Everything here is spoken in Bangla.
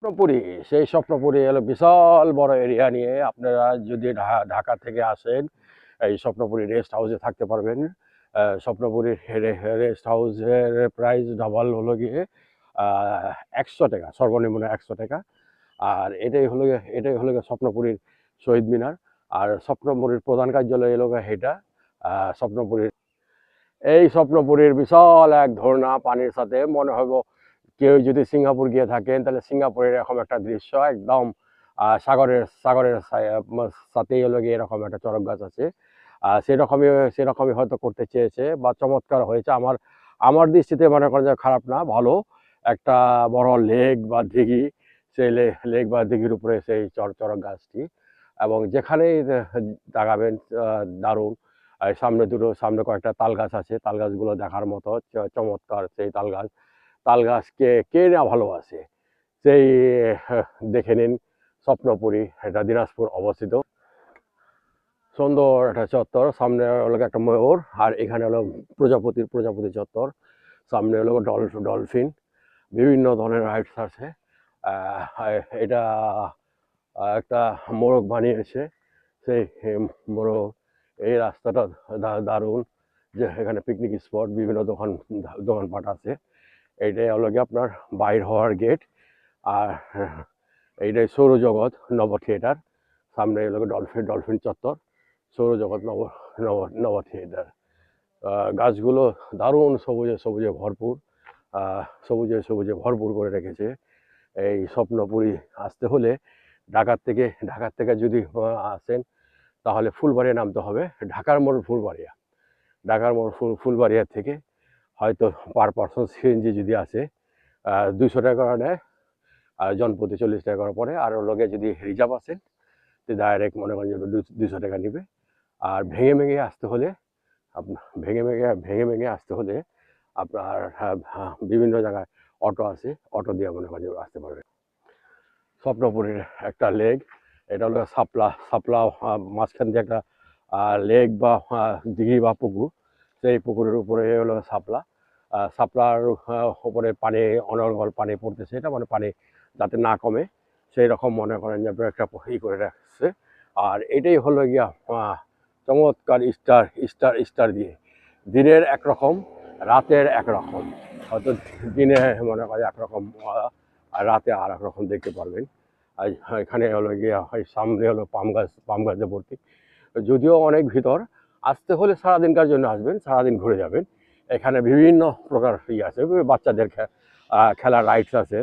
স্বপ্নপুরী, সেই স্বপ্নপুরী হলো বিশাল বড় এরিয়া নিয়ে। আপনারা যদি ঢাকা থেকে আসেন, এই স্বপ্নপুরী রেস্ট হাউসে থাকতে পারবেন। স্বপ্নপুরীর রেস্ট হাউসের প্রাইস ডাবল হলো গিয়ে ১০০ টাকা, সর্বনিম্ন ১০০ টাকা। আর এটাই হলো গিয়ে স্বপ্নপুরীর শহীদ মিনার। আর স্বপ্নপুরীর প্রধান কার্যালয় হলো গিয়ে এটা স্বপ্নপুরীর। এই স্বপ্নপুরীর বিশাল এক ঝর্ণা পানির সাথে মনে হবো কেউ যদি সিঙ্গাপুর গিয়ে থাকেন তাহলে সিঙ্গাপুরের এরকম একটা দৃশ্য একদম সাগরের সাথেই হলো গিয়ে এরকম একটা চড়ক গাছ আছে। সেরকমই হয়তো করতে চেয়েছে বা চমৎকার হয়েছে। আমার আমার দৃষ্টিতে মনে করেন যে খারাপ না, ভালো। একটা বড় লেক বা দিঘি, সেই লেক বা দিঘির উপরে সেই চড়ক গাছটি, এবং যেখানেই তাকাবেন দারুণ। সামনে কয়েকটা তাল গাছ আছে, তাল গাছগুলো দেখার মতো চমৎকার। সেই তাল গাছকে কে না ভালোবাসে। সেই দেখে নিন স্বপ্নপুরী, এটা দিনাজপুর অবস্থিত। সুন্দর একটা চত্বর, সামনে হলো একটা ময়ূর, আর এখানে হলো প্রজাপতি চত্বর। সামনে হলো ডলফিন, বিভিন্ন ধরনের রাইডস আছে। এটা একটা মোরগ বানিয়েছে সেই মোরগ। এই রাস্তাটা দারুণ, যে এখানে পিকনিক স্পট, বিভিন্ন দোকানপাট আছে। এইটাই হলো গিয়ে আপনার বাইর হওয়ার গেট। আর এইটাই সৌরজগৎ নব থিয়েটার। সামনে হলো ডলফিন চত্বর, সৌরজগৎ নব থিয়েটার। গাছগুলো দারুণ সবুজে ভরপুর, সবুজে ভরপুর করে রেখেছে। এই স্বপ্নপুরী আসতে হলে ঢাকার থেকে যদি আসেন তাহলে ফুলবাড়িয়া নামতে হবে। ঢাকার মোড় ফুলবাড়িয়া থেকে হয়তো পার পার্সন সিএনজি যদি আসে ২০০ টাকা নেয়, আর জনপ্রতি ৪০ টাকা করে পড়ে। আর ওর লগে যদি রিজার্ভ আসেন তো ডাইরেক্ট মনে করেন যে ২০০ টাকা নিবে। আর ভেঙে ভেঙে আসতে হলে আপনার বিভিন্ন জায়গায় অটো আছে, অটো দিয়ে মনে করেন যে আসতে পারবে। স্বপ্নপুরীর একটা লেক, এটা হলো সাপলা মাঝখান দিয়ে একটা লেক বা দিঘি বা পুকুর। সেই পুকুরের উপরে হলো সাপলার উপরে পানি, অনর্গল পানি পড়তেছে। এটা মানে পানি যাতে না কমে সেই রকম মনে করেন যে একটা করে রাখছে। আর এটাই হলো গিয়া চমৎকার স্টার দিয়ে, দিনের একরকম, রাতের একরকম। হয়তো দিনে মনে হয় একরকম, আর রাতে আর এক রকম দেখতে পারবেন। আর এখানে হলো গিয়ে সামনে হলো পাম গাছে ভর্তি। যদিও অনেক ভিতর, আসতে হলে সারাদিনকার জন্য আসবেন, সারাদিন ঘুরে যাবেন। এখানে বিভিন্ন প্রকার আছে, বাচ্চাদের খেলার রাইডস আছে।